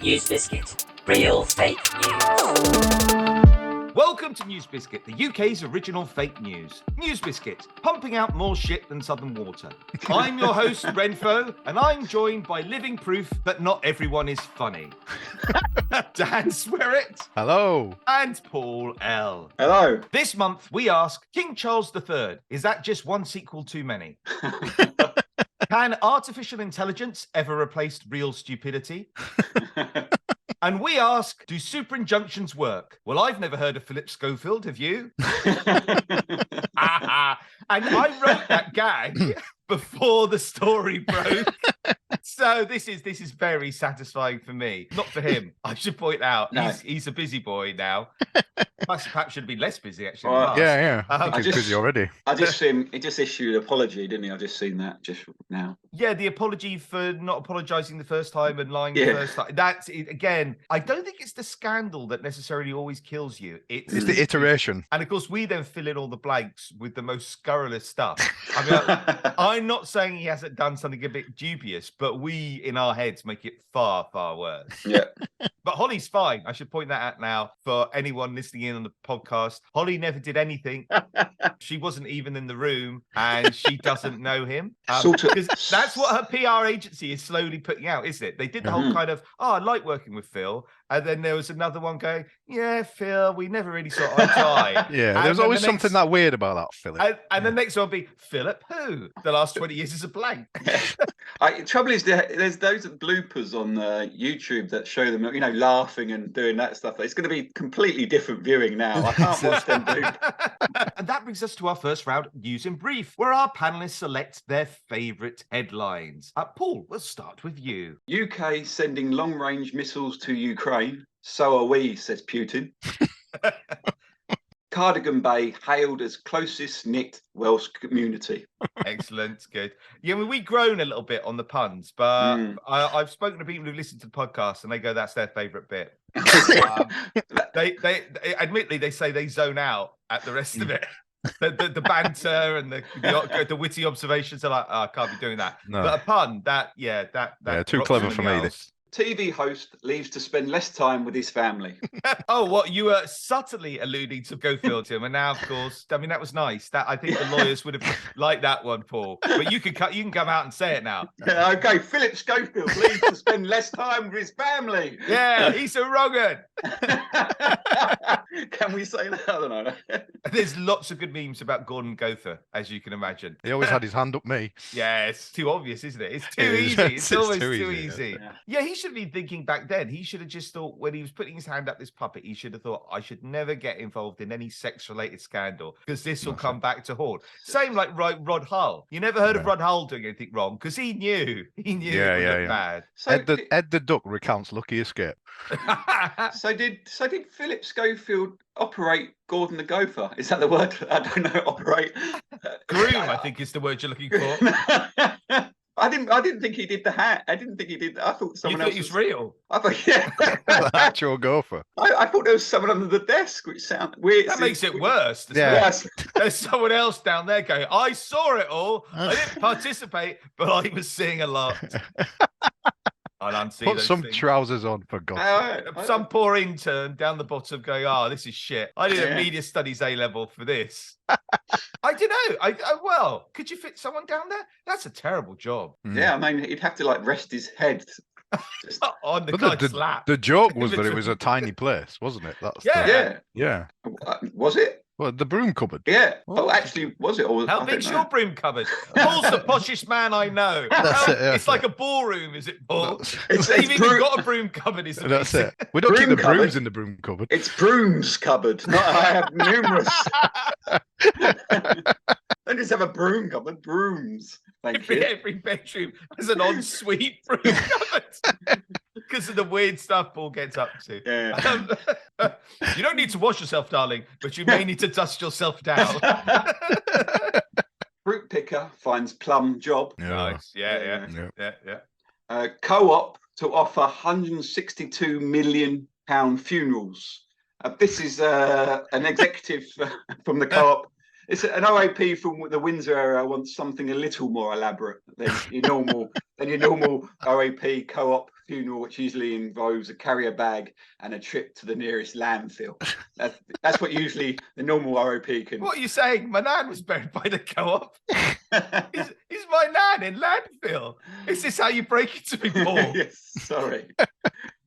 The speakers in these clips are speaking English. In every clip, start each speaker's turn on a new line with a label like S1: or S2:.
S1: NewsBiscuit. Real fake news.
S2: Welcome to NewsBiscuit, the UK's original fake news. NewsBiscuit, pumping out more shit than Southern Water. I'm your host, Wrenfoe, and I'm joined by living proof that not everyone is funny. Dan Sweryt.
S3: Hello.
S2: And Paul L.
S4: Hello.
S2: This month, we ask, King Charles III, is that just one sequel too many? Can artificial intelligence ever replace real stupidity? And we ask, do super injunctions work? Well, I've never heard of Philip Schofield, have you? And I wrote that gag before the story broke. So this is very satisfying for me. Not for him, I should point out.
S4: No.
S2: He's a busy boy now. Perhaps should be less busy, actually.
S4: Well,
S3: Yeah. I think
S4: I
S3: he's
S4: just-
S3: busy already.
S4: I just seen he just issued an apology, didn't he? I've just seen that just now.
S2: Yeah, the apology for not apologising the first time and lying the
S4: Yeah.
S2: first time. That's it, again, I don't think it's the scandal that necessarily always kills you.
S3: It's the iteration.
S2: And of course, we then fill in all the blanks with the most scurrilous stuff. I mean, I'm not saying he hasn't done something a bit dubious, but we in our heads make it far, far worse.
S4: Yeah.
S2: But Holly's fine. I should point that out now for anyone listening in on the podcast. Holly never did anything. She wasn't even in the room, and she doesn't know him.
S4: Sort of.
S2: Because that's what her PR agency is slowly putting out, isn't it? They did the whole kind of, I like working with Phil. And then there was another one going, yeah, Phil, we never really saw eye to eye.
S3: Yeah,
S2: And
S3: there's
S2: then
S3: always
S2: the
S3: something
S2: next-
S3: that weird about that, Philip.
S2: And the next one will be, Philip who? The last 20 years is a blank.
S4: Trouble is, there's those bloopers on YouTube that show them, laughing and doing that stuff. It's going to be completely different viewing now. I can't watch them bloopers.
S2: And that brings us to our first round, News in Brief, where our panelists select their favourite headlines. Paul, we'll start with you.
S4: UK sending long-range missiles to Ukraine. So are we, says Putin. Cardigan Bay hailed as closest knit Welsh community.
S2: Excellent, good. Yeah, we groan a little bit on the puns, but I've spoken to people who've listened to the podcast and they go, that's their favourite bit. They admittedly, they say they zone out at the rest of it. The banter and the witty observations are like, I can't be doing that.
S3: No.
S2: But a pun, that
S3: Too
S2: rocks
S3: clever
S2: them
S3: for
S2: in the
S3: me,
S2: arse.
S3: this.
S4: TV host leaves to spend less time with his family.
S2: Oh, what you were subtly alluding to Schofield to him, and now, of course, I mean that was nice. That I think the lawyers would have liked that one, Paul. But you can come out and say it now.
S4: Okay, Philip Schofield leaves to spend less time with his family.
S2: Yeah, he's a wrong un.
S4: Can we say that? I don't know.
S2: There's lots of good memes about Gordon Gopher, as you can imagine.
S3: He always had his hand up me.
S2: Yeah, it's too obvious, isn't it? It's too
S3: It is.
S2: easy. It's
S3: It's
S2: always
S3: too
S2: too
S3: easy,
S2: easy.
S4: yeah.
S2: Yeah, he should have been thinking back then. He should have just thought when he was putting his hand up this puppet, he should have thought, I should never get involved in any sex-related scandal because this will come back to haunt. Same like Rod Hull. You never heard of Rod Hull doing anything wrong because he knew. He knew
S3: Yeah,
S2: it
S3: yeah,
S2: was
S3: yeah.
S2: bad.
S4: So,
S3: Ed the Duck recounts Lucky Escape.
S4: so did Philip Schofield operate Gordon the Gopher? Is that the word? I don't know. Operate.
S2: Groom, I think is the word you're looking for.
S4: I didn't think he did the hat. I didn't think he did. I thought
S2: You
S4: someone
S2: thought
S4: else
S2: he was real.
S4: I thought, yeah.
S3: The actual gopher.
S4: I thought there was someone under the desk, which sounded weird.
S2: That makes it worse.
S3: Yeah.
S4: Yes.
S2: There's someone else down there going, I saw it all. I didn't participate, but I was seeing a lot. I'll unsee
S3: Put
S2: those
S3: some
S2: things.
S3: trousers on, for God's sake.
S2: Some poor intern down the bottom going, this is shit. I did a
S4: Yeah.
S2: media studies A-level for this. I don't know. Well, could you fit someone down there? That's a terrible job.
S4: Yeah, I mean, he'd have to rest his head. Just,
S2: On the
S3: But
S2: guy's lap.
S3: the joke was that it was a tiny place, wasn't it? That's
S2: Yeah.
S3: yeah.
S4: Was it?
S3: Well, the broom cupboard.
S4: Yeah.
S3: Well,
S4: Oh, actually, was it? Or,
S2: How
S4: I
S2: big's
S4: don't
S2: your
S4: know.
S2: broom cupboard? Paul's the poshest man I know.
S3: That's it,
S2: It's
S3: that's
S2: like
S3: it.
S2: a ballroom, is it, Paul?
S4: It's
S2: They've even
S4: broom-
S2: got a broom cupboard, is
S3: That's
S2: amazing.
S3: it. We don't keep
S4: Broom
S3: the brooms
S4: cupboard.
S3: in the broom cupboard.
S4: It's brooms cupboard. Not, I have numerous. I just have a broom cupboard. Brooms. Thank you.
S2: Every bedroom has an ensuite broom cupboard because of the weird stuff Paul gets up to.
S4: Yeah.
S2: You don't need to wash yourself, darling, but you may need to dust yourself down.
S4: Fruit picker finds plum job.
S2: Nice. Yeah.
S3: Yeah.
S4: Co-op to offer £162 million funerals. This is an executive from the co-op It's an RAP from the Windsor era. Wants something a little more elaborate than your normal RAP co-op funeral, which usually involves a carrier bag and a trip to the nearest landfill. That's what usually the normal RAP can.
S2: What are you saying? My nan was buried by the co-op. Is my nan in landfill? Is this how you break it to me, Paul?
S4: Yes, sorry.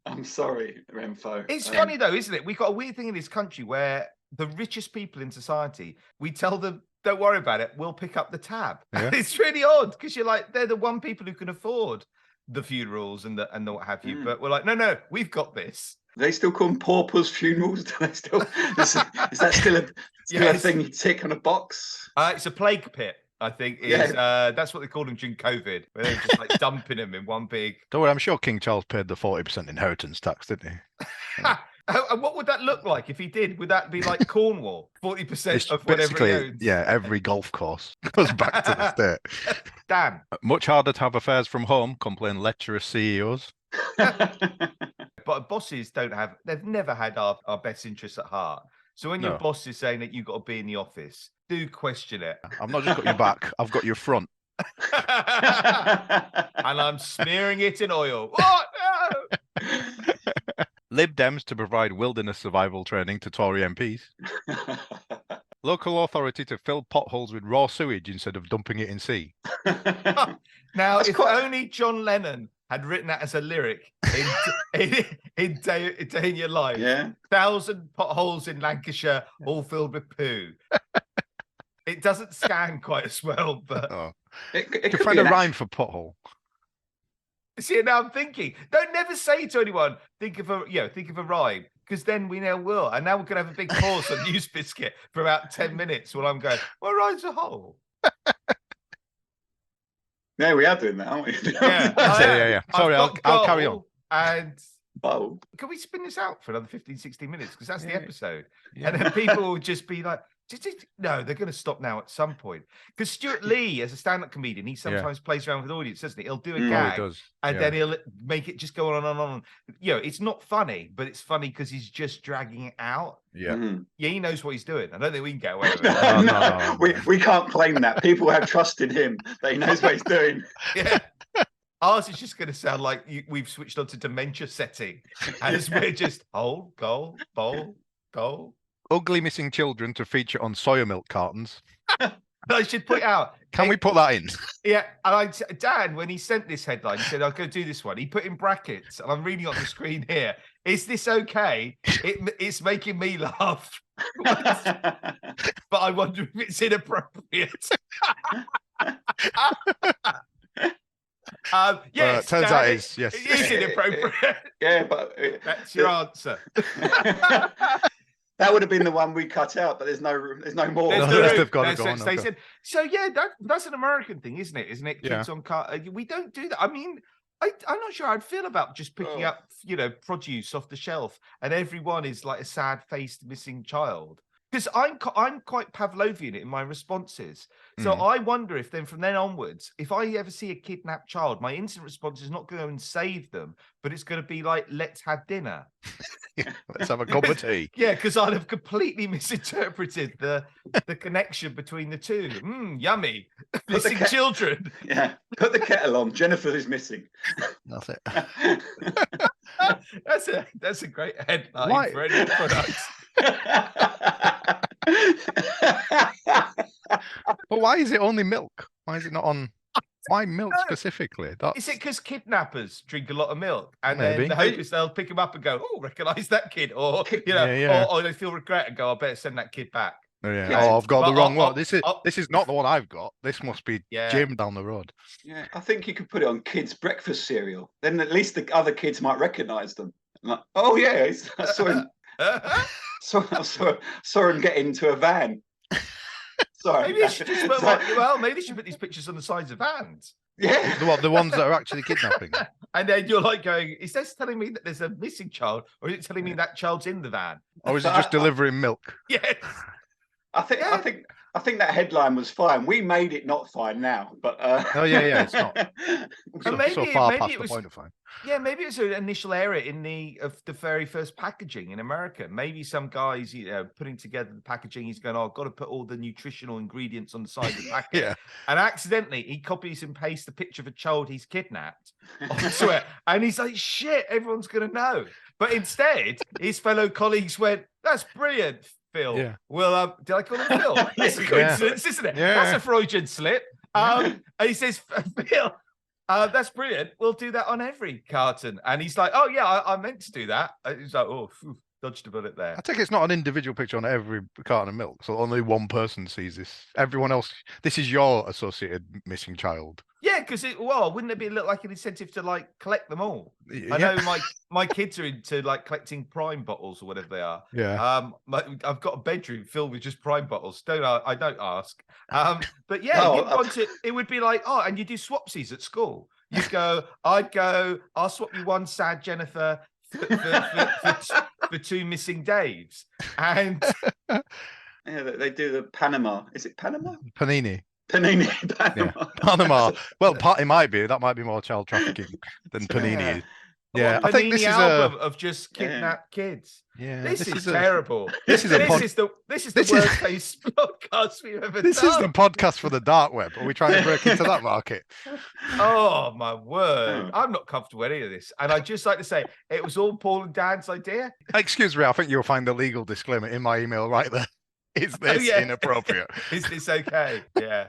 S4: I'm sorry, Wrenfoe.
S2: It's funny though, isn't it? We've got a weird thing in this country where the richest people in society, we tell them, don't worry about it, we'll pick up the tab. Yeah. It's really odd because you're like, they're the one people who can afford the funerals and the what have you. But we're like, no, we've got this.
S4: They still call them paupers funerals? Do they still? Is that still a thing you tick on a box?
S2: It's a plague pit, I think. That's what they called them during COVID, where they're just like dumping them in one big.
S3: Don't worry, I'm sure King Charles paid the 40% inheritance tax, didn't he?
S2: And what would that look like if he did? Would that be like Cornwall? 40% of whatever he owns?
S3: Yeah, every golf course goes back to the state.
S2: Damn.
S3: Much harder to have affairs from home, complain lecherous CEOs.
S2: But bosses they've never had our best interests at heart. So when your boss is saying that you've got to be in the office, do question it.
S3: I've not just got your back, I've got your front.
S2: And I'm smearing it in oil. What? No!
S3: Lib Dems to provide wilderness survival training to Tory MPs. Local authority to fill potholes with raw sewage instead of dumping it in sea.
S2: Now, if only John Lennon had written that as a lyric in Day in Your Life.
S4: Yeah.
S2: 1,000 potholes in Lancashire, all filled with poo. It doesn't scan quite as well, but
S4: it
S3: could find a rhyme for pothole.
S2: See, now I'm thinking. Don't never say to anyone, think of a rhyme, because then we now will. And now we're gonna have a big pause on NewsBiscuit for about 10 minutes while I'm going, what rhymes a hole?
S4: Yeah, we are doing that, aren't we?
S3: Yeah. Sorry, I'll carry on.
S2: And can we spin this out for another 15, 16 minutes? Because that's the episode. Yeah. And then people will just be like, no, they're going to stop now at some point. Because Stuart Lee, as a stand-up comedian, he sometimes plays around with the audience, doesn't he? He'll do a gag, and then he'll make it just go on and on. It's not funny, but it's funny because he's just dragging it out.
S3: Yeah.
S2: Yeah, he knows what he's doing. I don't think we can get away with it.
S4: No. We can't claim that. People have trust in him that he knows what he's doing.
S2: Yeah. Ours is just going to sound like we've switched on to dementia setting, as we're just goal.
S3: Ugly missing children to feature on soya milk cartons.
S2: I should put out.
S3: Can we put that in?
S2: Yeah. And Dan, when he sent this headline, he said, I'm going to do this one. He put in brackets, and I'm reading on the screen here. Is this okay? It's making me laugh. But I wonder if it's inappropriate. Yes,
S3: turns out yes.
S2: It is inappropriate.
S4: Yeah, but
S2: that's your answer.
S4: That would have been the one we cut out, but there's no more.
S3: They've got to go on.
S2: Said, so yeah, that's an American thing, isn't it? Isn't it? Kids on car. We don't do that. I mean, I'm not sure I'd feel about just picking up, produce off the shelf, and everyone is like a sad-faced missing child. Because I'm quite Pavlovian in my responses. So I wonder if then from then onwards, if I ever see a kidnapped child, my instant response is not going to go and save them, but it's going to be like, let's have dinner.
S3: Let's have a cup of tea.
S2: Yeah, because I'd have completely misinterpreted the connection between the two. Yummy. Missing children.
S4: Yeah. Put the kettle on. Jennifer is missing.
S3: That's it.
S2: That's a great headline for any product.
S3: But why is it only milk? Why is it not on? Why milk specifically?
S2: Is it because kidnappers drink a lot of milk, and then the hope is they'll pick them up and go, "Oh, recognise that kid," or or they feel regret and go, "I better send that kid back."
S3: I've got the wrong one. This is not the one I've got. This must be Jim down the road.
S4: Yeah, I think you could put it on kids' breakfast cereal. Then at least the other kids might recognise them. Like, oh yeah, I saw him. Saw him get into a van. Sorry.
S2: Maybe they should maybe they should put these pictures on the sides of vans.
S4: Yeah.
S3: The ones that are actually kidnapping.
S2: And then you're like going, is this telling me that there's a missing child, or is it telling me that child's in the van?
S3: Or is it just delivering milk?
S2: Yes.
S4: I think I think that headline was fine. We made it not fine now, but
S3: oh yeah, it's not. So far past the point of fine.
S2: Yeah, maybe it was an initial error in the very first packaging in America. Maybe some guys, putting together the packaging, he's going, I've got to put all the nutritional ingredients on the side of the packet.
S3: Yeah.
S2: And accidentally, he copies and pastes the picture of a child he's kidnapped onto it. And he's like, shit, everyone's going to know. But instead, his fellow colleagues went, that's brilliant, Phil. Yeah. Well, did I call him Phil? That's a coincidence, isn't it? Yeah. That's a Freudian slip. And he says, Phil, that's brilliant. We'll do that on every carton. And he's like, oh, yeah, I meant to do that. He's like, oh, dodged a bullet there.
S3: I think it's not an individual picture on every carton of milk. So only one person sees this. Everyone else, this is your associated missing child.
S2: Yeah, because wouldn't it look like an incentive to like collect them all? I know my kids are into like collecting Prime bottles or whatever they are.
S3: Yeah.
S2: I've got a bedroom filled with just Prime bottles. I don't ask. But yeah, it would be like, and you do swapsies at school. You go, I'll swap you one sad Jennifer for two missing Daves. And
S4: yeah, they do the Panama. Is it Panama?
S3: Panini.
S4: Panama.
S3: Yeah. Panama. Well, it might be. That might be more child trafficking than Panini. Yeah,
S2: I think this is album of just kidnapped kids.
S3: Yeah,
S2: this is terrible. This is
S3: the
S2: worst taste podcast we've ever done.
S3: This is the podcast for the dark web. Are we trying to break into that market?
S2: Oh my word! I'm not comfortable with any of this, and I'd just like to say it was all Paul and Dan's idea.
S3: Excuse me, I think you'll find the legal disclaimer in my email right there. Is this inappropriate?
S2: Is this okay? Yeah.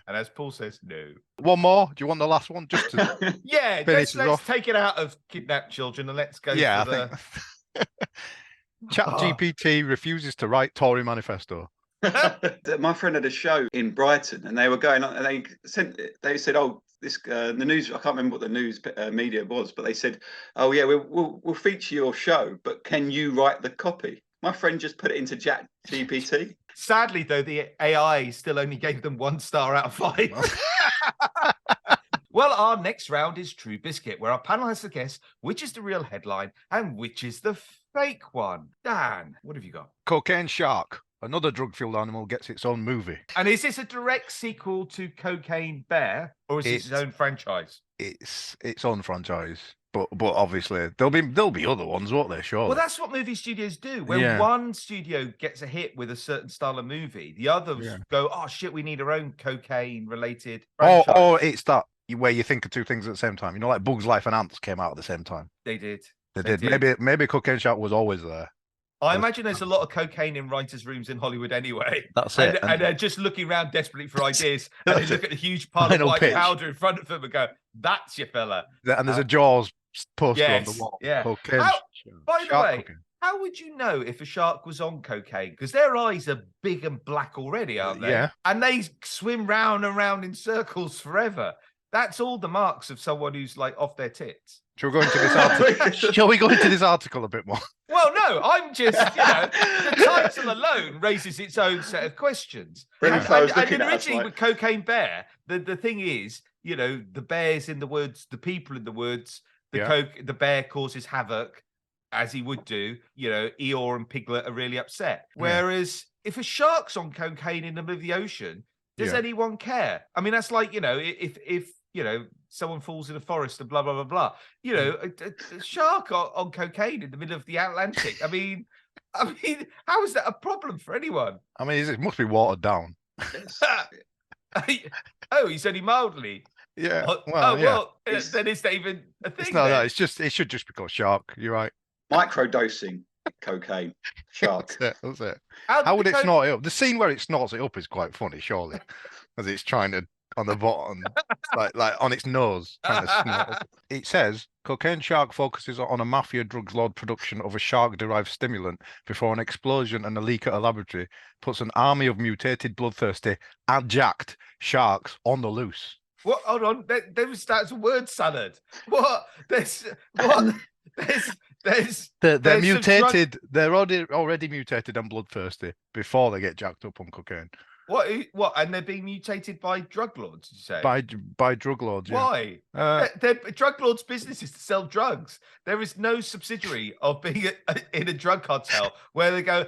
S2: And as Paul says, no.
S3: One more? Do you want the last one? Just to
S2: let's take it out of kidnapped children and let's go.
S3: Yeah, I think. ChatGPT refuses to write Tory manifesto.
S4: My friend had a show in Brighton, and they were going on, and they said, "Oh, this the news." I can't remember what the news media was, but they said, "Oh yeah, we'll feature your show, but can you write the copy?" My friend just put it into ChatGPT.
S2: Sadly, though, the AI still only gave them 1 star out of 5. Well, our next round is True Biscuit, where our panel has to guess which is the real headline and which is the fake one. Dan, what have you got?
S3: Cocaine Shark. Another drug-fueled animal gets its own movie.
S2: And is this a direct sequel to Cocaine Bear, or is this its own franchise?
S3: It's its own franchise. But obviously there'll be other ones, won't there? Sure.
S2: Well, that's what movie studios do. When one studio gets a hit with a certain style of movie, the others go, "Oh shit, we need our own cocaine-related franchise."
S3: Or it's that where you think of two things at the same time. You know, like Bugs Life and Ants came out at the same time.
S2: They did.
S3: They did. Maybe Cocaine Shark was always there.
S2: I imagine there's a lot of cocaine in writers' rooms in Hollywood anyway.
S3: That's it.
S2: And they're just looking around desperately for ideas. And they look at the huge pile of white powder in front of them and go, "That's your fella."
S3: And there's a Jaws poster on the wall.
S2: Yeah.
S3: Cocaine.
S2: By the way, how would you know if a shark was on cocaine? Because their eyes are big and black already, aren't they?
S3: Yeah.
S2: And they swim round and round in circles forever. That's all the marks of someone who's like off their tits.
S3: Shall we go into this article? Shall we go into this article a bit more?
S2: Well, no, I'm just, the title alone raises its own set of questions. And originally with Cocaine Bear, the thing is, the bears in the woods, the people in the woods, the bear causes havoc, as he would do. Eeyore and Piglet are really upset. Whereas if a shark's on cocaine in the middle of the ocean, does anyone care? I mean, that's like, if someone falls in a forest and blah, blah, blah, blah. A shark on cocaine in the middle of the Atlantic. I mean, how is that a problem for anyone?
S3: I mean, it must be watered down.
S2: He's only mildly.
S3: Yeah.
S2: Then it's not even a thing.
S3: No, it should just be called shark. You're right.
S4: Microdosing cocaine shark.
S3: That's it. How would it snort it up? The scene where it snorts it up is quite funny, surely, as it's trying to on the bottom, like on its nose, trying to snort. It says Cocaine Shark focuses on a mafia drugs lord production of a shark-derived stimulant before an explosion and a leak at a laboratory puts an army of mutated, bloodthirsty, adjacked sharks on the loose.
S2: What? Hold on. That's a word salad. What?
S3: They're mutated. They're already mutated and bloodthirsty before they get jacked up on cocaine.
S2: What? And they're being mutated by drug lords, did you say?
S3: By drug lords. Yeah.
S2: Why? They're drug lords' business is to sell drugs. There is no subsidiary of being in a drug cartel where they go,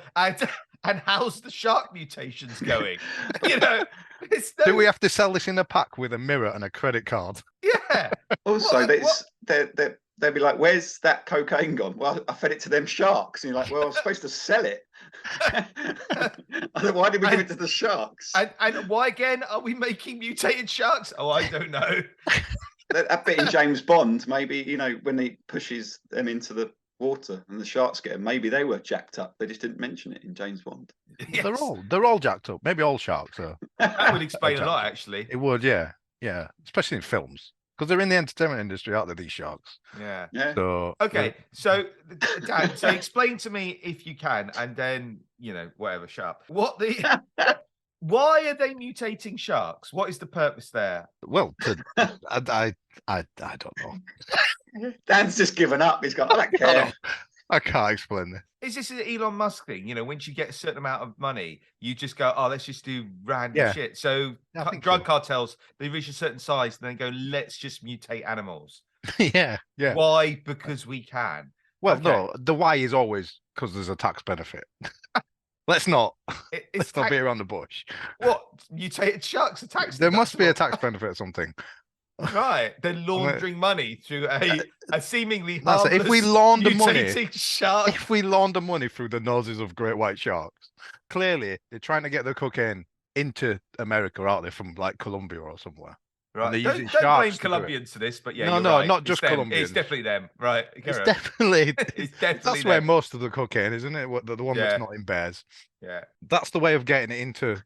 S2: And how's the shark mutations going?
S3: Do we have to sell this in a pack with a mirror and a credit card?
S2: Yeah.
S4: Also, they'd be like, "Where's that cocaine gone?" Well, I fed it to them sharks. And you're like, "Well, I was supposed to sell it. Why did we give it to the sharks?"
S2: And why again are we making mutated sharks? Oh, I don't know.
S4: That bit in James Bond, maybe, when he pushes them into the water and the sharks get them, maybe they were jacked up. They just didn't mention it in James Bond.
S2: Yes.
S3: They're all jacked up. Maybe all sharks are.
S2: That would explain a lot, actually.
S3: It would, yeah, especially in films. Because they're in the entertainment industry, aren't they, these sharks?
S2: Yeah.
S3: So
S2: okay, so Dan, so explain to me if you can, and then whatever, sharp. Why are they mutating sharks? What is the purpose there?
S3: Well, I don't know.
S4: Dan's just given up. He's gone, I don't care.
S3: I can't explain this.
S2: Is this an Elon Musk thing? Once you get a certain amount of money, you just go, oh, let's just do random shit. So drug cartels, they reach a certain size and then go, let's just mutate animals.
S3: Yeah.
S2: Why? Because we can.
S3: Well, no, the why is always because there's a tax benefit. Let's not beat around the bush.
S2: What? Mutated sharks are tax?
S3: There must be a tax benefit or something.
S2: Right, they're laundering money through a seemingly harmless
S3: if we launder
S2: mutating shark.
S3: If we launder money through the noses of great white sharks, clearly they're trying to get the cocaine into America, aren't they, from like Colombia or somewhere?
S2: Right. Don't blame Colombians for this, but yeah,
S3: no,
S2: right.
S3: not just Colombians.
S2: It's definitely them, right?
S3: It's definitely that's
S2: them.
S3: where most of the cocaine, isn't it? The one that's not in bears.
S2: Yeah,
S3: that's the way of getting it into,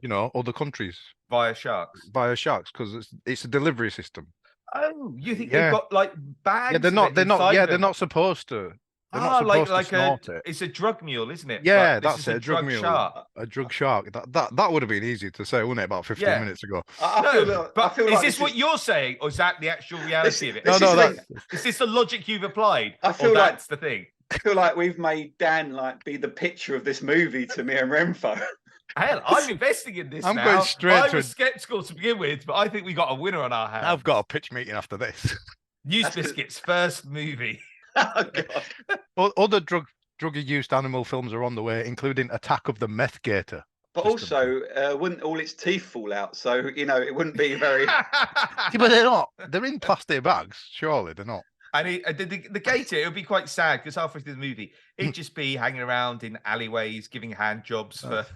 S3: other countries
S2: via sharks,
S3: because it's a delivery system.
S2: Oh, you think they've got like bags?
S3: Yeah, they're not. They're not supposed to. They're not supposed to snort it.
S2: It's a drug mule, isn't it?
S3: Yeah, that's it. A drug mule.
S2: Shark.
S3: A drug shark. That would have been easy to say, wouldn't it? About 15 minutes ago.
S2: I feel is this what you're saying, or is that the actual reality of it? Is this the logic you've applied?
S4: I feel
S2: that's the thing.
S4: I feel like we've made Dan be the picture of this movie to me and Wrenfoe.
S2: Hell, I'm investing in this.
S3: I'm
S2: now.
S3: going straight.
S2: I was skeptical to begin with, but I think we got a winner on our hands.
S3: I've got a pitch meeting after this.
S2: NewsBiscuit's first movie.
S4: Oh, God.
S3: Other drug-induced animal films are on the way, including Attack of the Meth Gator.
S4: But also, wouldn't all its teeth fall out? So, it wouldn't be very...
S3: But they're not. They're in plastic bags. Surely they're not.
S2: And the gator, it would be quite sad because halfway through the movie, it'd just be hanging around in alleyways, giving hand jobs for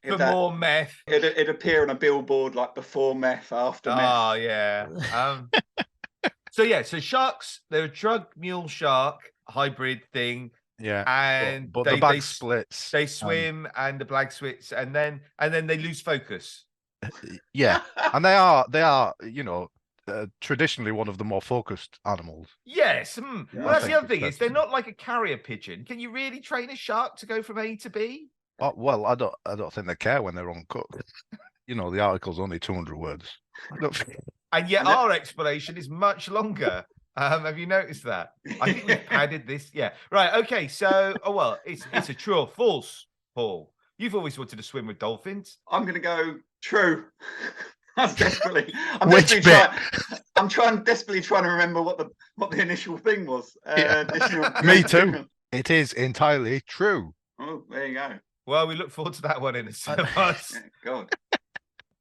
S2: more meth.
S4: It'd appear on a billboard like before meth, after meth.
S2: Oh, yeah. So sharks, they're a drug mule shark hybrid thing.
S3: Yeah.
S2: And
S3: but the bag splits.
S2: They swim and the bag splits and then they lose focus.
S3: Yeah. And they are, traditionally one of the more focused animals.
S2: Yes. Well, that's the other thing is they're not like a carrier pigeon. Can you really train a shark to go from A to B?
S3: Oh, well, I don't think they care when they're uncooked. The article's only 200 words.
S2: And yet our explanation is much longer. Have you noticed that? I think we've padded this. Yeah. Right. Okay. So, it's a true or false, Paul. You've always wanted to swim with dolphins.
S4: I'm going to go true. I'm desperately trying to remember what the initial thing was.
S3: Me too. It is entirely true.
S4: Oh, there you go.
S2: Well, we look forward to that one in a cinema.
S4: God.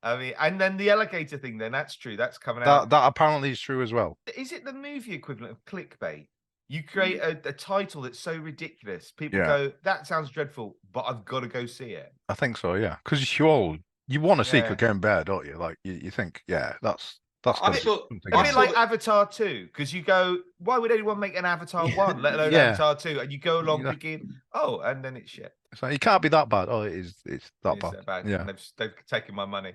S2: I mean, and then the alligator thing, then that's true. That's coming out.
S3: That apparently is true as well.
S2: Is it the movie equivalent of clickbait? You create a title that's so ridiculous. People go, that sounds dreadful, but I've got to go see it.
S3: I think so, yeah. Because you want to see Cocaine Bear, don't you? Like, you think, that's
S2: a bit like Avatar 2, because you go, why would anyone make an Avatar 1, let alone Avatar 2? And you go along thinking, and then it's shit.
S3: So it can't be that bad. Oh, it's that bad. Yeah,
S2: they've taken my money.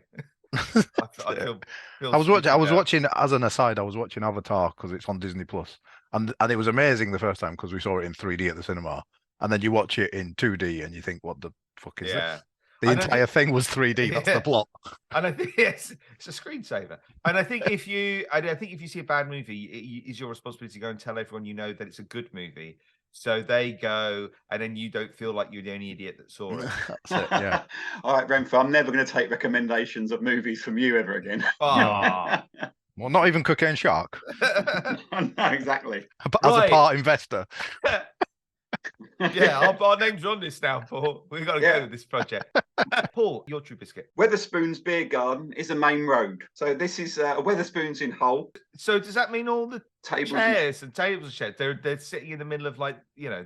S3: I was watching as an aside. I was watching Avatar because it's on Disney Plus, and it was amazing the first time because we saw it in 3D at the cinema, and then you watch it in 2D and you think, what the fuck is this? The entire thing was 3D. That's the plot.
S2: And I think it's a screensaver. And I think if you see a bad movie, it is your responsibility to go and tell everyone that it's a good movie. So they go, and then you don't feel like you're the only idiot that saw it.
S3: That's it, yeah.
S4: All right, Wrenfoe, I'm never going to take recommendations of movies from you ever again.
S2: Oh.
S3: Well, not even Cocaine Shark.
S4: No, exactly.
S3: As a part investor.
S2: Yeah, our names are on this now, Paul. We've got to go with this project. Paul, your True Biscuit.
S4: Weatherspoon's Beer Garden is a main road. So this is Weatherspoon's in Hull.
S2: So does that mean all the
S4: Tables
S2: chairs and tables and chairs, they're sitting in the middle of the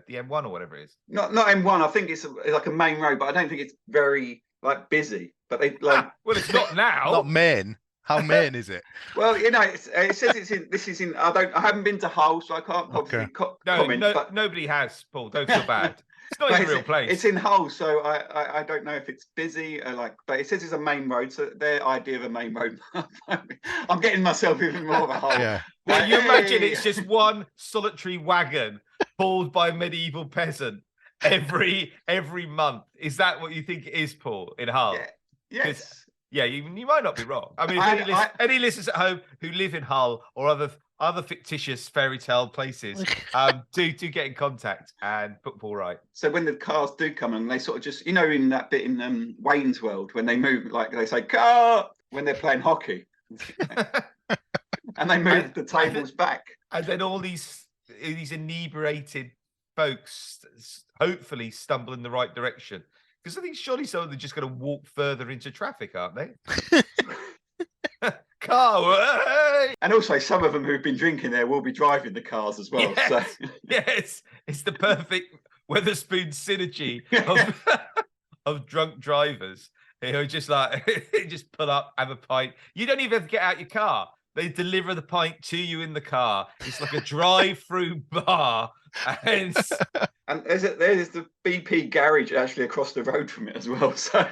S2: M1 or whatever it is?
S4: Not M1. I think it's like a main road, but I don't think it's very busy. But they
S2: well, it's not now.
S3: Not main. How main is it?
S4: Well, it says it's in. This is in. I haven't been to Hull, so I can't obviously comment.
S2: No, nobody has, Paul. Don't feel bad. It's not even a real place.
S4: It's in Hull, so I don't know if it's busy. But it says it's a main road, so their idea of a main road. I'm getting myself even more of a hole.
S3: Yeah.
S2: Well, you imagine it's just one solitary wagon pulled by a medieval peasant every month. Is that what you think it is, Paul, in Hull?
S4: Yeah. Yes.
S2: Yeah, you might not be wrong. I mean, any listeners at home who live in Hull or other fictitious fairy tale places, do get in contact and put Paul right.
S4: So when the cars do come and they sort of just, in that bit in Wayne's World, when they move, like they say car when they're playing hockey, and they move the tables back,
S2: and then all these inebriated folks hopefully stumble in the right direction. Because I think surely some of them are just going to walk further into traffic, aren't they? Car, hey! And
S4: also some of them who've been drinking there will be driving the cars as well.
S2: Yes,
S4: so.
S2: Yes, it's the perfect Weatherspoon synergy of drunk drivers who just just pull up, have a pint. You don't even have to get out your car. They deliver the pint to you in the car. It's like a drive-through bar. And
S4: there's the BP garage actually across the road from it as well. So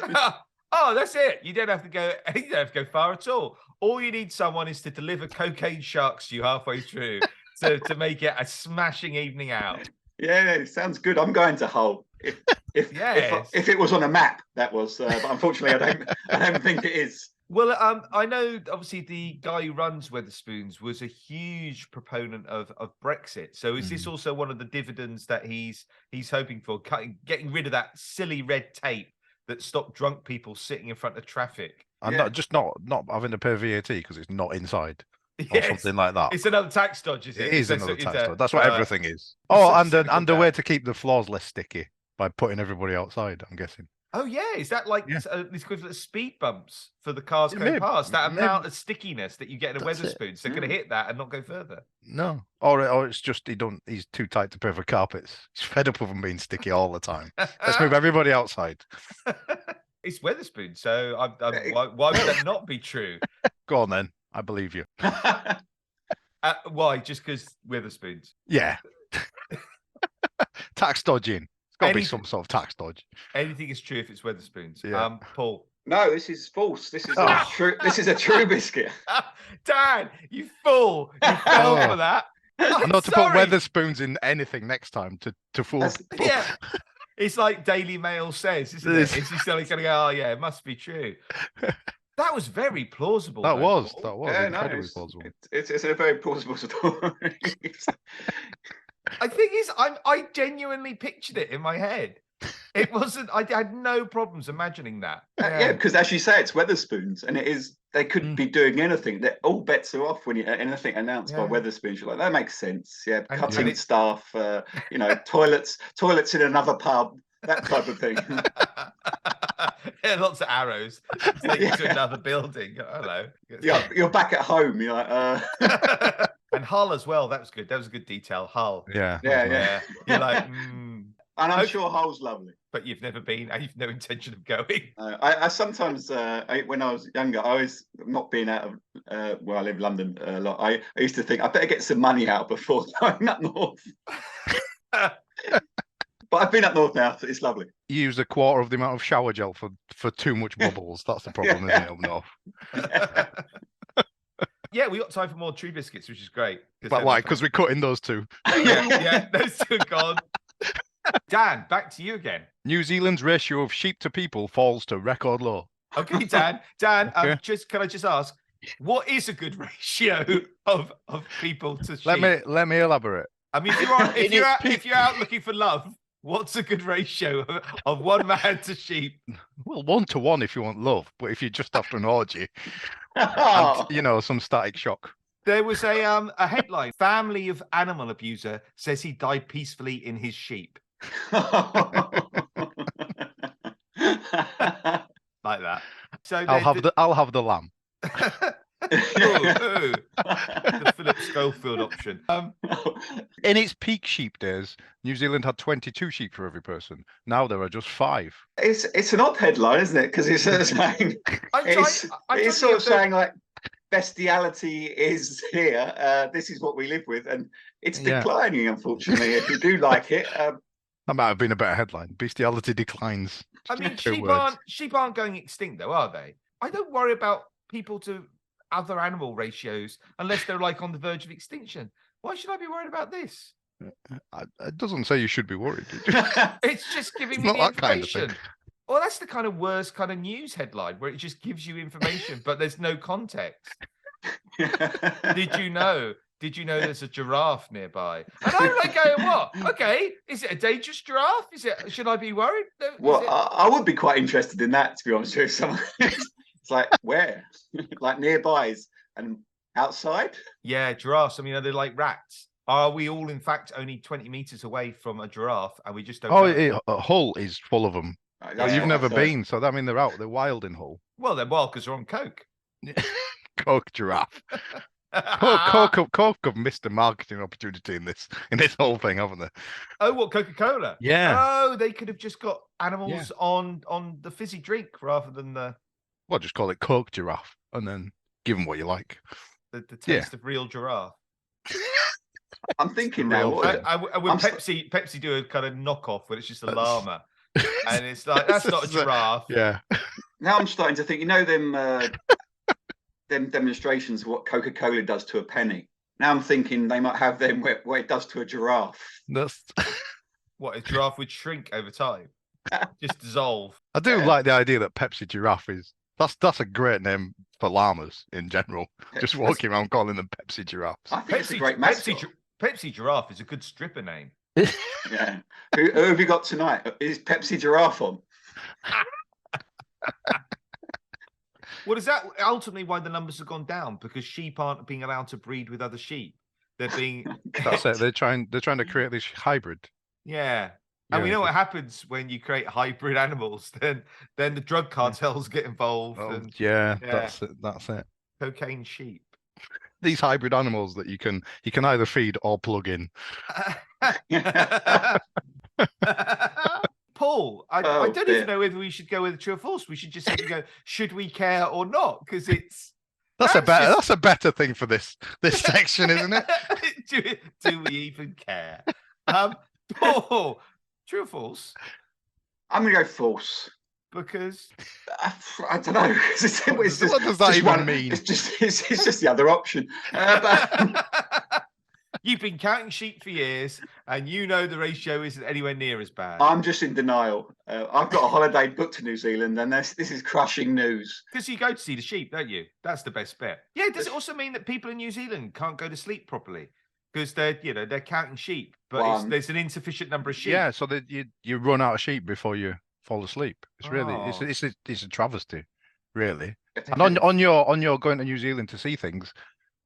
S2: that's it. You don't have to go. You don't have to go far at all. All you need someone is to deliver cocaine sharks to you halfway through to make it a smashing evening out.
S4: Yeah, it sounds good. I'm going to Hull. If it was on a map, that was. But unfortunately, I don't think it is.
S2: Well, I know obviously the guy who runs Weatherspoons was a huge proponent of Brexit. So is this also one of the dividends that he's hoping for, getting rid of that silly red tape that stopped drunk people sitting in front of traffic?
S3: And not having to pay VAT because it's not inside. Or something like that.
S2: It's another tax dodge, is it?
S3: It is another tax dodge. That's what everything is. Oh, and a way to keep the floors less sticky by putting everybody outside, I'm guessing.
S2: Oh, yeah. Is that like this equivalent of speed bumps for the cars going past? That amount of stickiness that you get in a Weatherspoon. So they're going to hit that and not go further.
S3: No. Or it's just he's too tight to pay for carpets. He's fed up with them being sticky all the time. Let's move everybody outside.
S2: It's Weatherspoon. So why would that not be true?
S3: Go on then. I believe you.
S2: Why? Just because Weatherspoons?
S3: Yeah. Tax dodging. Got to be some sort of tax dodge.
S2: Anything is true if it's Weatherspoons.
S3: Yeah.
S2: Paul.
S4: No, this is false. This is a true. This is a true biscuit.
S2: Dan, you fool! You fell for that.
S3: Not to put Weatherspoons in anything next time to fool.
S2: Yeah, it's like Daily Mail says, isn't it? It's just going to go. Oh yeah, it must be true. That was very plausible.
S3: That was
S4: yeah,
S3: incredibly plausible.
S4: It's a very plausible story.
S2: I think I genuinely pictured it in my head. It wasn't. I had no problems imagining that.
S4: Yeah, because as you say, it's Weatherspoons, and it is. They couldn't be doing anything. All bets are off when you anything announced by Weatherspoons. You're like, that makes sense. Yeah, cutting staff. Toilets in another pub. That type of thing.
S2: Yeah, lots of arrows to another building. Hello.
S4: Yeah, you're back at home. You're like,
S2: And Hull as well. That was good. That was a good detail. Hull.
S4: Yeah.
S2: You're like,
S4: And I'm sure Hull's lovely.
S2: But you've never been, and you've no intention of going.
S4: I sometimes, when I was younger, I was not being out of where I live, London, a lot. I used to think I better get some money out before going up north. But I've been up north now. So it's lovely.
S3: You use a quarter of the amount of shower gel for too much bubbles. That's the problem, isn't it, up north?
S2: Yeah, we got time for more True Biscuits, which is great.
S3: But why? Because we're cutting those two.
S2: yeah, those two are gone. Dan, back to you again.
S3: New Zealand's ratio of sheep to people falls to record low.
S2: Okay, Dan. Dan,
S3: Okay.
S2: Can I just ask, what is a good ratio of people to sheep?
S3: Let me elaborate.
S2: I mean, if you're out looking for love, what's a good ratio of one man to sheep?
S3: Well, 1 to 1 if you want love, but if you're just after an orgy, and, some static shock.
S2: There was a headline: family of animal abuser says he died peacefully in his sheep. Like that. So
S3: I'll have the lamb.
S2: The Philip Schofield option.
S3: In its peak sheep days, New Zealand had 22 sheep for every person. Now there are just 5.
S4: It's an odd headline, isn't it? Because it's sort of saying it's sort of saying like bestiality is here. This is what we live with, and it's declining. Unfortunately, if you do like it,
S3: that might have been a better headline. Bestiality declines.
S2: I mean, sheep aren't going extinct, though, are they? I don't worry about people to other animal ratios unless they're like on the verge of extinction. Why should I be worried about this?
S3: It doesn't say you should be worried.
S2: It's just giving me the information. Kind of thing. Well, that's the kind of worst kind of news headline where it just gives you information, but there's no context. Did you know there's a giraffe nearby? And I'm like going, what? Okay, is it a dangerous giraffe? Should I be worried?
S4: Well, I would be quite interested in that, to be honest with you. It's like, where? Like nearbys and outside?
S2: Yeah, giraffes. I mean, are they like rats? Are we all, in fact, only 20 meters away from a giraffe and we just don't know?
S3: Hull is full of them. You've never been, so I mean, they're out. They're wild in Hull.
S2: Well, they're wild because they're on coke.
S3: Coke giraffe. Coke have missed a marketing opportunity in this whole thing, haven't they?
S2: Oh, what, Coca-Cola?
S3: Yeah.
S2: Oh, they could have just got animals on the fizzy drink rather than the...
S3: Well, just call it Coke giraffe and then give them what you like.
S2: The taste of real giraffe.
S4: I'm thinking now.
S2: Would Pepsi do a kind of knockoff where it's just a llama? And it's like, that's not a giraffe.
S3: Yeah.
S4: Now I'm starting to think, them demonstrations of what Coca-Cola does to a penny. Now I'm thinking they might have them what it does to a giraffe.
S2: What, a giraffe would shrink over time? Just dissolve.
S3: I do like the idea that Pepsi giraffe is... That's a great name for llamas in general. Just walking around calling them Pepsi giraffes.
S4: I think it's a great mascot.
S2: Pepsi giraffe is a good stripper name.
S4: Yeah. Who have you got tonight? Is Pepsi giraffe on?
S2: Well, is that ultimately why the numbers have gone down? Because sheep aren't being allowed to breed with other sheep. They're being...
S3: That's it. They're trying to create this hybrid.
S2: Yeah. And we know what happens when you create hybrid animals. Then the drug cartels get involved.
S3: Oh,
S2: and,
S3: that's it.
S2: Cocaine sheep.
S3: These hybrid animals that you can either feed or plug in.
S2: Paul, I don't even know whether we should go with true or false. We should just simply go, should we care or not? Because that's
S3: a better thing for this section, isn't it?
S2: do we even care? Paul, true or false?
S4: I'm gonna go false.
S2: Because
S4: I don't know.
S3: What does that even mean?
S4: It's just the other option.
S2: You've been counting sheep for years, and you know the ratio isn't anywhere near as bad.
S4: I'm just in denial. I've got a holiday booked to New Zealand, and this is crushing news.
S2: Because you go to see the sheep, don't you? That's the best bit. Yeah. Does it also mean that people in New Zealand can't go to sleep properly because they're counting sheep, but there's an insufficient number of sheep?
S3: Yeah, so that you run out of sheep before you fall asleep. It's really it's a travesty, really. And on your going to New Zealand to see things.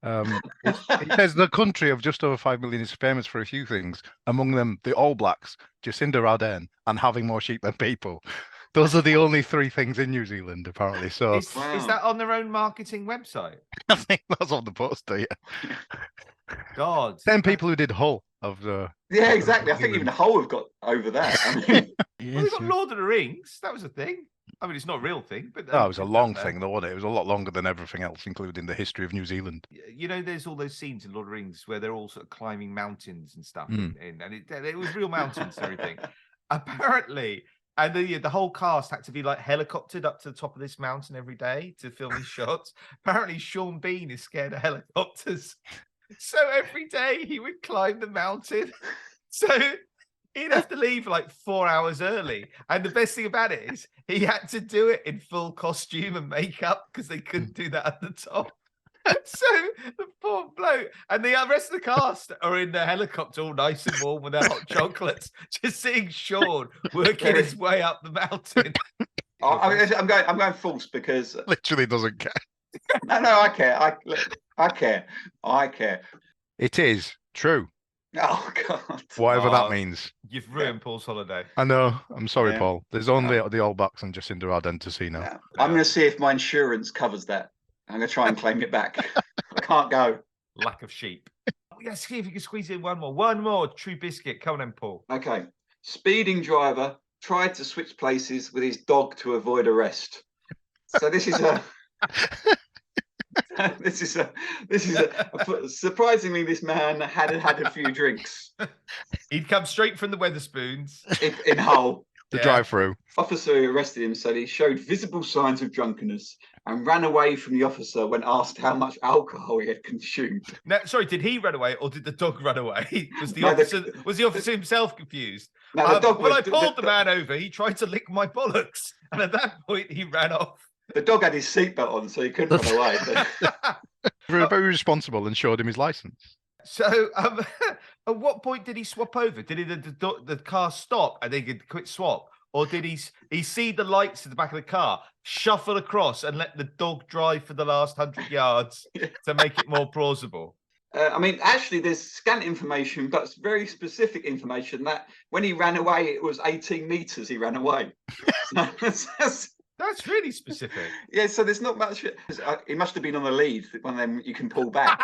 S3: It says the country of just over 5 million is famous for a few things, among them the All Blacks, Jacinda Ardern, and having more sheep than people. Those are the only 3 things in New Zealand, apparently. So
S2: is that on their own marketing website?
S3: I think that's on the poster. Yeah.
S2: God,
S3: 10 people who did Hull of the.
S4: Yeah, exactly. I think even Hull have got over that. I mean,
S2: we got Lord of the Rings. That was a thing. I mean, it's not a real thing, but
S3: it was a long thing, though, wasn't it? It was a lot longer than everything else, including the history of New Zealand.
S2: There's all those scenes in Lord of the Rings where they're all sort of climbing mountains and stuff, and it was real mountains and everything. Apparently, and the whole cast had to be like helicoptered up to the top of this mountain every day to film these shots. Apparently, Sean Bean is scared of helicopters, so every day he would climb the mountain. So he'd have to leave like 4 hours early. And the best thing about it is he had to do it in full costume and makeup because they couldn't do that at the top. So the poor bloke and the rest of the cast are in the helicopter all nice and warm with their hot chocolates, just seeing Sean working his way up the mountain.
S4: I'm going false because
S3: literally doesn't care.
S4: No, I care. I care.
S3: It is true.
S4: Oh God.
S3: Whatever that means.
S2: You've ruined Paul's holiday.
S3: I know. I'm sorry,
S4: Yeah.
S3: Paul. There's only the All Blacks and Jacinda Ardern to see now.
S4: Yeah. I'm going to see if my insurance covers that. I'm going to try and claim it back. I can't go.
S2: Lack of sheep. Let's see if you can squeeze in one more. One more True Biscuit. Come on then, Paul.
S4: Okay. Speeding driver tried to switch places with his dog to avoid arrest. So this is a. This is a. Surprisingly, this man had a few drinks.
S2: He'd come straight from the Weatherspoons.
S4: In Hull.
S3: The drive-through.
S4: Officer who arrested him said he showed visible signs of drunkenness and ran away from the officer when asked how much alcohol he had consumed.
S2: Now, sorry, did he run away or did the dog run away? Was the officer himself confused?
S4: No, the dog
S2: when I pulled the man over, he tried to lick my bollocks, and at that point, he ran off.
S4: The dog had his seatbelt on, so he couldn't run away.
S3: They were very responsible and showed him his license.
S2: So, at what point did he swap over? Did the car stop and they could quick swap, or did he see the lights at the back of the car, shuffle across, and let the dog drive for the last 100 yards to make it more plausible?
S4: I mean, actually, there's scant information, but it's very specific information that when he ran away, it was 18 meters he ran away.
S2: That's really specific.
S4: Yeah, so there's not much. He must have been on the lead, one of them you can pull back.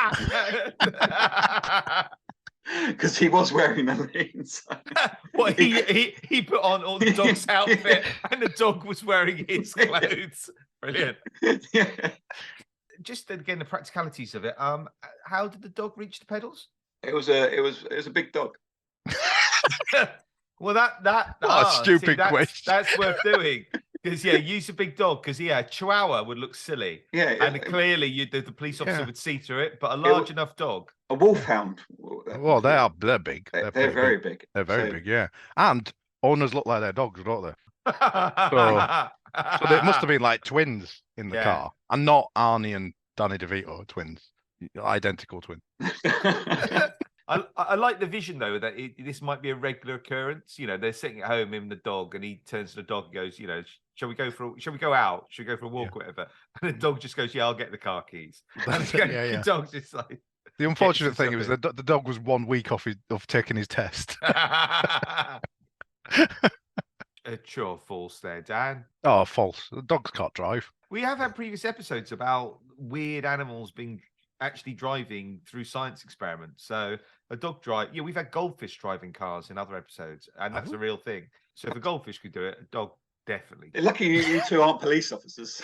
S4: Because he was wearing the lead. So.
S2: Well, he put on all the dog's outfit and the dog was wearing his clothes. Brilliant.
S4: Yeah.
S2: Just again, the practicalities of it. How did the dog reach the pedals?
S4: It was a big dog.
S2: Well, that
S3: What a stupid question.
S2: That's worth doing. Because use a big dog. Because a Chihuahua would look silly.
S4: Yeah,
S2: and clearly the police officer would see through it. But a large enough dog.
S4: A wolfhound.
S3: Well, they're big.
S4: They're very big.
S3: They're very big, yeah. And owners look like their dogs, don't they? So they must have been like twins in the car, and not Arnie and Danny DeVito twins, identical twins.
S2: I like the vision though that this might be a regular occurrence. They're sitting at home, him and the dog, and he turns to the dog and goes, shall we go out? Shall we go for a walk or whatever? And the dog just goes, yeah, I'll get the car keys. And the dog's just like.
S3: The unfortunate thing was the dog was 1 week off taking his test.
S2: True or false there, Dan?
S3: Oh, false. The dogs can't drive.
S2: We have had previous episodes about weird animals actually driving through science experiments. So a dog drive. Yeah, we've had goldfish driving cars in other episodes, and that's a real thing. So if a goldfish could do it, a dog definitely.
S4: Lucky you two aren't police officers.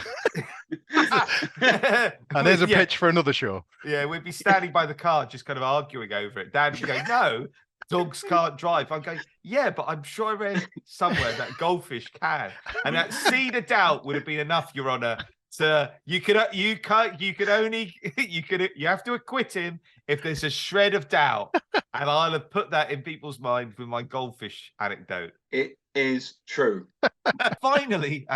S3: And there's a pitch for another show.
S2: Yeah, we'd be standing by the car just kind of arguing over it. Dan's going, no, dogs can't drive. I'm going, yeah, but I'm sure I read somewhere that goldfish can. And that seed of doubt would have been enough, Your Honour. So you have to acquit him if there's a shred of doubt. And I'll have put that in people's minds with my goldfish anecdote.
S4: It is true.
S2: Finally,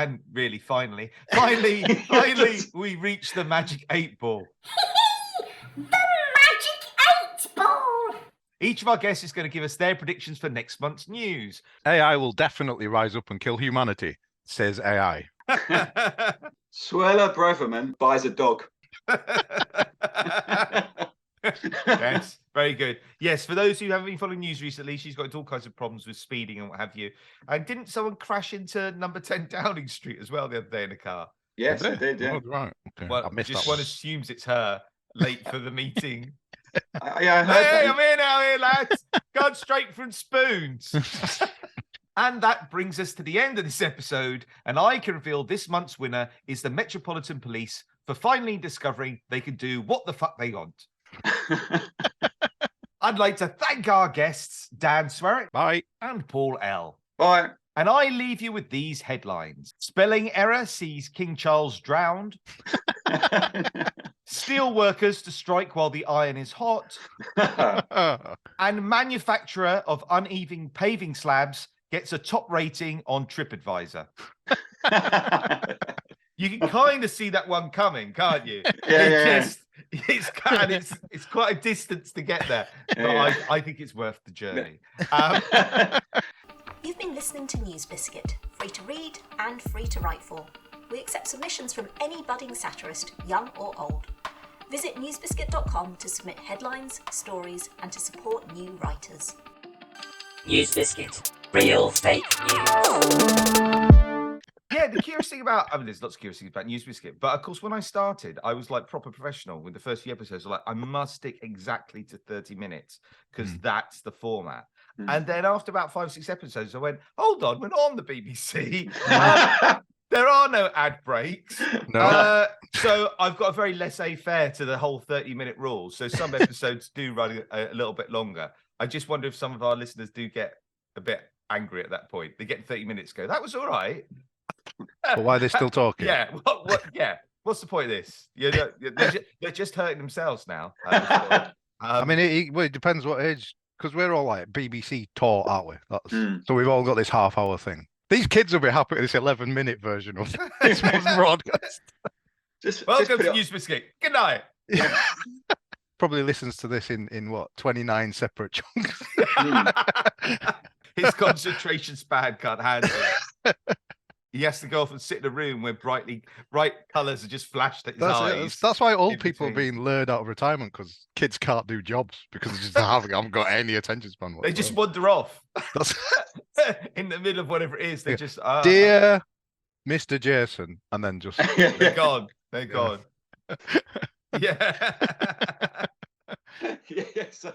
S2: we reach the magic 8 ball.
S1: The magic 8 ball!
S2: Each of our guests is going to give us their predictions for next month's news.
S3: AI will definitely rise up and kill humanity, says AI.
S4: Sweryt Braverman buys a dog.
S2: Yes, very good. Yes, for those who haven't been following news recently, she's got into all kinds of problems with speeding and what have you. And didn't someone crash into number 10 Downing Street as well the other day in a car?
S4: Yes, they did, yeah.
S3: Oh, right. Okay.
S2: Well,
S3: I missed
S2: just
S3: that
S2: one assumes it's her, late for the meeting.
S4: I heard
S2: Hey,
S4: that.
S2: I'm here now, lads. Gone straight from spoons. And that brings us to the end of this episode. And I can reveal this month's winner is the Metropolitan Police for finally discovering they can do what the fuck they want. I'd like to thank our guests, Dan Sweryt.
S3: Bye.
S2: And Paul L.
S4: Bye.
S2: And I leave you with these headlines. Spelling error sees King Charles drowned. Steel workers to strike while the iron is hot. And manufacturer of uneven paving slabs gets a top rating on TripAdvisor. You can kind of see that one coming, can't you? It's quite a distance to get there. But I think it's worth the journey.
S5: You've been listening to NewsBiscuit, free to read and free to write for. We accept submissions from any budding satirist, young or old. Visit newsbiscuit.com to submit headlines, stories, and to support new writers.
S6: NewsBiscuit. Real fake news.
S2: Yeah, the curious thing about, there's lots of curious things about NewsBiscuit, but of course, when I started, I was like proper professional with the first few episodes. Like, I must stick exactly to 30 minutes because that's the format. And then after about 5-6 episodes, I went, hold on, we're not on the BBC. There are no ad breaks.
S3: No.
S2: So I've got a very laissez-faire to the whole 30-minute rule. So some episodes do run a little bit longer. I just wonder if some of our listeners do get a bit angry at that point. They get 30 minutes, go, that was all right.
S3: But why are they still talking?
S2: Yeah. Yeah. What's the point of this? They're just hurting themselves now.
S3: I mean, it depends what age, because we're all like BBC taught, aren't we? So we've all got this half-hour thing. These kids will be happy with this 11-minute version of this month's broadcast.
S2: Welcome to NewsBiscuit. Good night.
S3: Yeah. Probably listens to this in what, 29 separate chunks.
S2: His concentration span can't handle it. He has to go off and sit in a room where bright colours are just flashed at his eyes.
S3: That's why old people are being lured out of retirement, because kids can't do jobs because they just haven't got any attention span whatsoever.
S2: They just wander off.
S3: That's...
S2: in the middle of whatever it is. They just
S3: dear Mr. Jason, and then just
S2: they're gone. They're gone. Yeah.
S4: Yeah. So